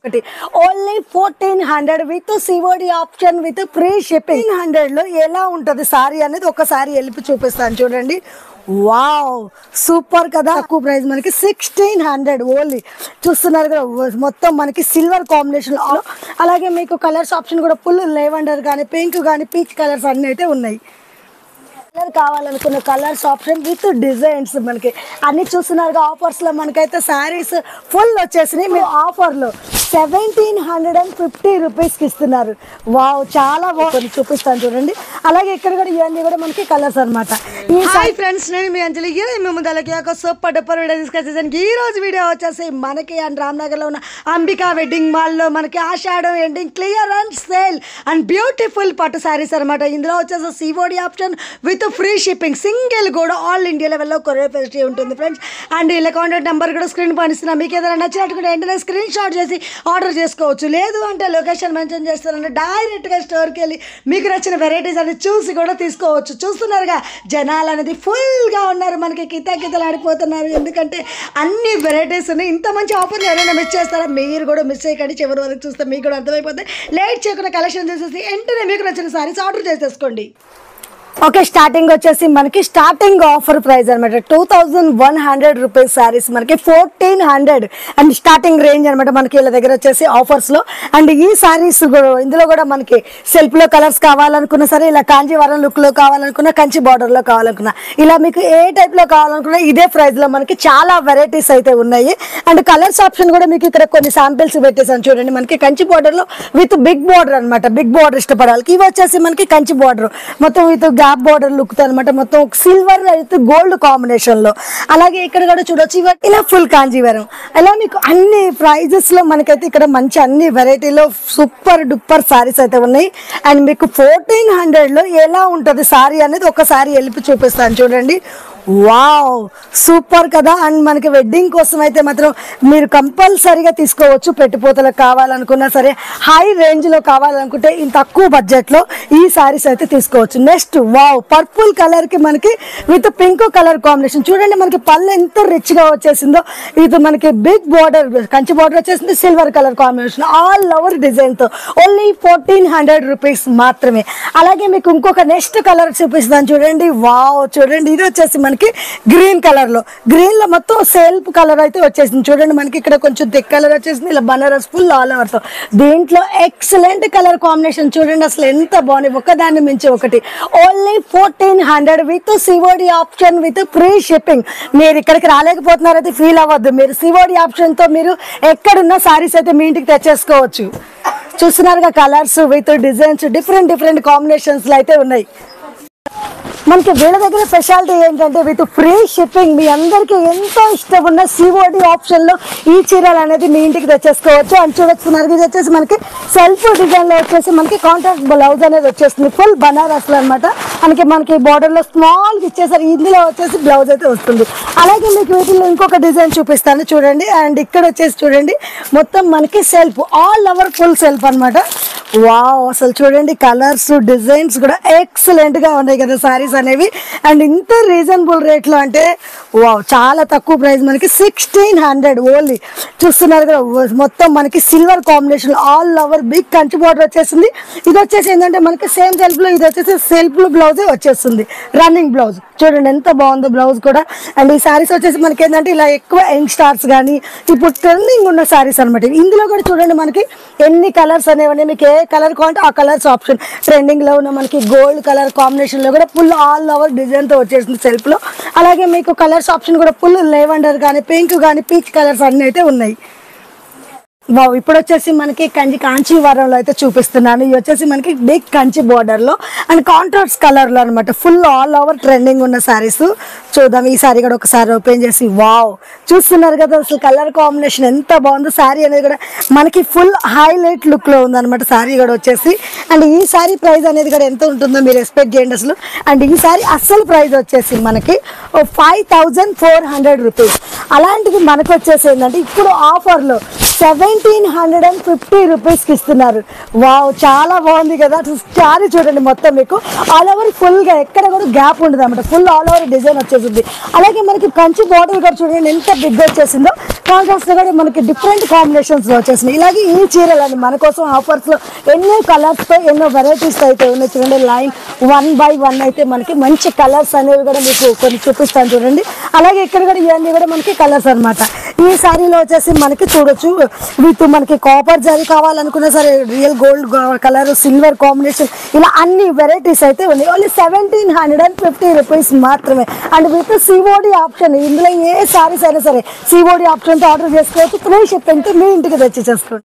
Only 1400 with COD option with free shipping. 100 లో ఎలా ఉంటుంది సారీ అనేది ఒకసారి వెళ్ళి చూపిస్తాను చూడండి. వావ్ సూపర్ కదా. తక్కువ ప్రైస్ మనకి 1600 ఓన్లీ. చూస్తున్నారు కదా మొత్తం మనకి సిల్వర్ కాంబినేషన్. అలాగే మీకు కలర్స్ ఆప్షన్ కూడా ఫుల్ లెవెండర్ కానీ పింక్ కానీ పీచ్ కలర్స్ అన్నీ అయితే ఉన్నాయి. కలర్ కావాలనుకున్న కలర్స్ ఆప్షన్ విత్ డిజైన్స్ మనకి అన్ని చూస్తున్నారు. ఆఫర్స్ లో మనకైతే శారీస్ ఫుల్ వచ్చేసినాయి. మీరు ఆఫర్ లో 1750 రూపీస్కి ఇస్తున్నారు. వావ్ చాలా బాగుంది. చూపిస్తాను చూడండి. అలాగే ఇక్కడ కూడా ఇవన్నీ కూడా మనకి కలర్స్ అనమాట. హాయ్ ఫ్రెండ్స్, నేను మీ అంజలి. మేము దానికి ఒక సూపర్ డూపర్ వీడియో తీసుకొచ్చేసాను. ఈ రోజు వీడియో వచ్చేసి మనకి అండ్ రామ్నగర్ లో ఉన్న అంబికా వెడ్డింగ్ మాల్ లో మనకి Ashadam ending clear and sale and beautiful pattu saris అనమాట. ఇందులో వచ్చేసి COD option with free shipping. Single కూడా ఆల్ ఇండియా లెవెల్లో కొరియర్ ఫెసిలిటీ ఉంటుంది ఫ్రెండ్స్. అండ్ ఇలా కాంటాక్ట్ నెంబర్ కూడా స్క్రీన్ పైన ఇస్తున్నాం. మీకు ఏదైనా నచ్చినట్టు వెంటనే స్క్రీన్ షాట్ చేసి ఆర్డర్ చేసుకోవచ్చు. లేదు అంటే లొకేషన్ మెన్షన్ చేస్తారంటే డైరెక్ట్గా స్టోర్కి వెళ్ళి మీకు నచ్చిన వెరైటీస్ అనేది చూసి కూడా తీసుకోవచ్చు. చూస్తున్నారుగా జనాలు అనేది ఫుల్గా ఉన్నారు. మనకి కితకితలు ఆడిపోతున్నారు. ఎందుకంటే అన్ని వెరైటీస్ ఉన్నాయి. ఇంత మంచి ఆఫర్లు ఎవరైనా మిస్ చేస్తారా? మీరు కూడా మిస్ చేయకండి. చివరి వరకు చూస్తే మీకు కూడా అర్థమైపోతుంది. లేట్ చేయకుండా కలెక్షన్ చేసేసి వెంటనే మీకు నచ్చిన సారీస్ ఆర్డర్ చేసేసుకోండి. ఓకే, స్టార్టింగ్ వచ్చేసి మనకి స్టార్టింగ్ ఆఫర్ ప్రైస్ అనమాట 2100 రూపీస్ శారీస్ మనకి 1400 అండ్ స్టార్టింగ్ రేంజ్ అనమాట. మనకి వీళ్ళ దగ్గర వచ్చేసి ఆఫర్స్ లో. అండ్ ఈ శారీస్ ఇందులో కూడా మనకి సెల్ఫ్ లో కలర్స్ కావాలనుకున్నా సరే, ఇలా కాంజీవరం లుక్ లో కావాలనుకున్నా, కంచి బార్డర్ లో కావాలనుకున్నా, ఇలా మీకు ఏ టైప్ లో కావాలనుకున్నా ఇదే ప్రైస్ లో మనకి చాలా వెరైటీస్ అయితే ఉన్నాయి. అండ్ కలర్స్ ఆప్షన్ కూడా మీకు ఇక్కడ కొన్ని శాంపిల్స్ పెట్టేసాను చూడండి. మనకి కంచి బార్డర్ లో విత్ బిగ్ బార్డర్ అనమాట. బిగ్ బార్డర్ ఇష్టపడాలి. ఇవి వచ్చేసి మనకి కంచి బార్డర్ మొత్తం విత్ గ్యాప్ బార్డర్ లుక్ అనమాట. మొత్తం సిల్వర్ అయితే గోల్డ్ కాంబినేషన్ లో. అలాగే ఇక్కడ కూడా చూడొచ్చు ఇలా ఫుల్ కాంజీవరం. ఇలా మీకు అన్ని ప్రైజెస్ లో మనకైతే ఇక్కడ మంచి అన్ని వెరైటీలో సూపర్ డూపర్ సారీస్ అయితే ఉన్నాయి. అండ్ మీకు 1400 లో ఎలా ఉంటుంది సారీ అనేది ఒకసారి వెళ్ళి చూపిస్తాను చూడండి. వావ్ సూపర్ కదా. అండ్ మనకి వెడ్డింగ్ కోసం అయితే మాత్రం మీరు కంపల్సరీగా తీసుకోవచ్చు. పెట్టుపోతలకు కావాలనుకున్నా సరే, హై రేంజ్ లో కావాలనుకుంటే ఇంత తక్కువ బడ్జెట్ లో ఈ సారీస్ అయితే తీసుకోవచ్చు. నెక్స్ట్ వావ్ పర్పుల్ కలర్ కి మనకి విత్ పింక్ కలర్ కాంబినేషన్. చూడండి మనకి పళ్ళు ఎంత రిచ్ గా వచ్చేసిందో. ఇది మనకి బిగ్ బార్డర్ కంచి బార్డర్ వచ్చేసింది. Silver colour combination all over design తో ఓన్లీ 1400 రూపీస్ మాత్రమే. అలాగే మీకు ఇంకొక నెక్స్ట్ కలర్ చూపిస్తాను చూడండి. వావ్ చూడండి, ఇది వచ్చేసి మనకి గ్రీన్ కలర్ లో, గ్రీన్ లో మొత్తం సెల్ఫ్ కలర్ అయితే వచ్చేసింది. చూడండి మనకి ఇక్కడ కొంచెం థిక్ కలర్ వచ్చేసింది. ఇలా బనారస్ ఫుల్ ఆల్ ఓవర్ తో. దీంట్లో ఎక్సలెంట్ కలర్ కాంబినేషన్ చూడండి. అసలు ఎంత బాగుంది, ఒకదాన్ని మించి ఒకటి. Only 1400 with COD option with free shipping. మీరు ఇక్కడికి రాలేకపోతున్నారైతే ఫీల్ అవ్వద్దు. మీరు సిఓడి ఆప్షన్ తో మీరు ఎక్కడున్న సారీస్ అయితే మీ ఇంటికి తెచ్చేసుకోవచ్చు. చూస్తున్నారుగా colours with designs different combinations లో అయితే ఉన్నాయి. మనకి వీళ్ళ దగ్గర స్పెషాలిటీ ఏంటంటే విత్ ఫ్రీ షిప్పింగ్. మీ అందరికీ ఎంతో ఇష్టం ఉన్న సిఓడి ఆప్షన్ లో ఈ చీరలు అనేది మీ ఇంటికి తెచ్చేసుకోవచ్చు. అని చూడొచ్చున్నారు. ఇది వచ్చేసి మనకి సెల్ఫ్ డిజైన్ లో వచ్చేసి మనకి కాంట్రాక్ట్ బ్లౌజ్ అనేది వచ్చేస్తుంది. ఫుల్ బనారస్ లో అనమాట. మనకి బార్డర్ లో స్మాల్ ఇచ్చేసారు. ఇందులో వచ్చేసి బ్లౌజ్ అయితే వస్తుంది. అలాగే మీకు వీటిలో ఇంకొక డిజైన్ చూపిస్తాను చూడండి. అండ్ ఇక్కడ వచ్చేసి చూడండి మొత్తం మనకి self all over full self అనమాట. వావ్ అసలు చూడండి కలర్స్ డిజైన్స్ కూడా ఎక్సలెంట్ గా ఉన్నాయి కదా సారీస్ అనేవి. అండ్ ఇంత రీజనబుల్ రేట్ లో అంటే వావ్ చాలా తక్కువ ప్రైస్ మనకి 1600 ఓన్లీ. చూస్తున్నారు కదా మొత్తం మనకి silver combination all over big Kanchi border వచ్చేసింది. ఇది వచ్చేసి ఏంటంటే మనకి సేమ్ సెల్ఫ్ లో, ఇది వచ్చేసి సెల్ఫ్ బ్లౌజ్ వచ్చేస్తుంది. రన్నింగ్ బ్లౌజ్ చూడండి ఎంత బాగుందో బ్లౌజ్ కూడా. అండ్ ఈ సారీస్ వచ్చేసి మనకి ఏంటంటే ఇలా ఎక్కువ యంగ్ స్టార్స్ కానీ ఇప్పుడు ట్రెండింగ్ ఉన్న సారీస్ అనమాట. ఇందులో కూడా చూడండి మనకి ఎన్ని కలర్స్ అనేవి, మీకు ఏ కలర్ కావాలంటే ఆ కలర్స్ ఆప్షన్. ట్రెండింగ్ లో ఉన్న మనకి గోల్డ్ కలర్ కాంబినేషన్ లో కూడా ఫుల్ ఆల్ ఓవర్ డిజైన్ తో వచ్చేసింది సెల్ఫ్ లో. అలాగే మీకు కలర్స్ ఆప్షన్ కూడా ఫుల్ లెవెండర్ కానీ పింక్ కానీ పీచ్ కలర్స్ అన్ని అయితే ఉన్నాయి. వావ్ ఇప్పుడు వచ్చేసి మనకి కాంచీవరంలో అయితే చూపిస్తున్నాను. ఇవి వచ్చేసి మనకి బిగ్ కంచి బార్డర్ లో అండ్ కాంట్రాస్ట్ కలర్ లో అనమాట. ఫుల్ ఆల్ ఓవర్ ట్రెండింగ్ ఉన్న సారీస్ చూద్దాం. ఈ సారీ కూడా ఒకసారి ఓపెన్ చేసి వావ్ చూస్తున్నారు కదా అసలు కలర్ కాంబినేషన్ ఎంత బాగుందో. సారీ అనేది కూడా మనకి ఫుల్ హైలైట్ లుక్ లో ఉంది అనమాట సారీ కూడా వచ్చేసి. అండ్ ఈ సారీ ప్రైస్ అనేది కూడా ఎంత ఉంటుందో మీరు ఎక్స్పెక్ట్ చేయండి అసలు. అండ్ ఈ సారీ అస్సలు ప్రైస్ వచ్చేసి మనకి 5400 రూపీస్. అలాంటిది మనకు వచ్చేసి ఏంటంటే ఇప్పుడు ఆఫర్ లో 7 1750 రూపీస్కి ఇస్తున్నారు. వావ్, చాలా బాగుంది కదా. శారీ చూడండి మొత్తం మీకు ఆల్ ఓవర్ ఫుల్గా ఎక్కడ కూడా గ్యాప్ ఉండదు అనమాట. ఫుల్ ఆల్ ఓవర్ డిజైన్ వచ్చేసింది. అలాగే మనకి కంచి బార్డర్ కూడా చూడండి ఎంత బిగ్ వచ్చేసిందో. కాంట్రాస్ట్ కూడా మనకి డిఫరెంట్ కాంబినేషన్స్ లో వచ్చేసింది. ఇలాగే ఈ చీరలని మన కోసం ఆఫర్స్ లో ఎన్నో కలర్స్ తో ఎన్నో వెరైటీస్ అయితే ఉన్నాయి చూడండి. లైన్ 1 by 1 అయితే మనకి మంచి కలర్స్ అనేవి కూడా మీకు కొన్ని చూపిస్తాను చూడండి. అలాగే ఇక్కడ కూడా ఇవన్నీ కూడా మనకి కలర్స్ అనమాట. ఈ సారీలో వచ్చేసి మనకి చూడొచ్చు విత్ మనకి కాపర్ జరీ కావాలనుకున్నా సరే, real gold colour, silver combination, ఇలా అన్ని వెరైటీస్ అయితే ఉన్నాయి. ఓన్లీ 1750 రూపీస్ మాత్రమే. And with COD option. ఇందులో ఏ సారీస్ అయినా సరే సిఓడి ఆప్షన్ తో ఆర్డర్ చేసుకోవచ్చు. ఫ్రీ షిప్పింగ్ తో మీ ఇంటికి తెచ్చి చేసుకోండి.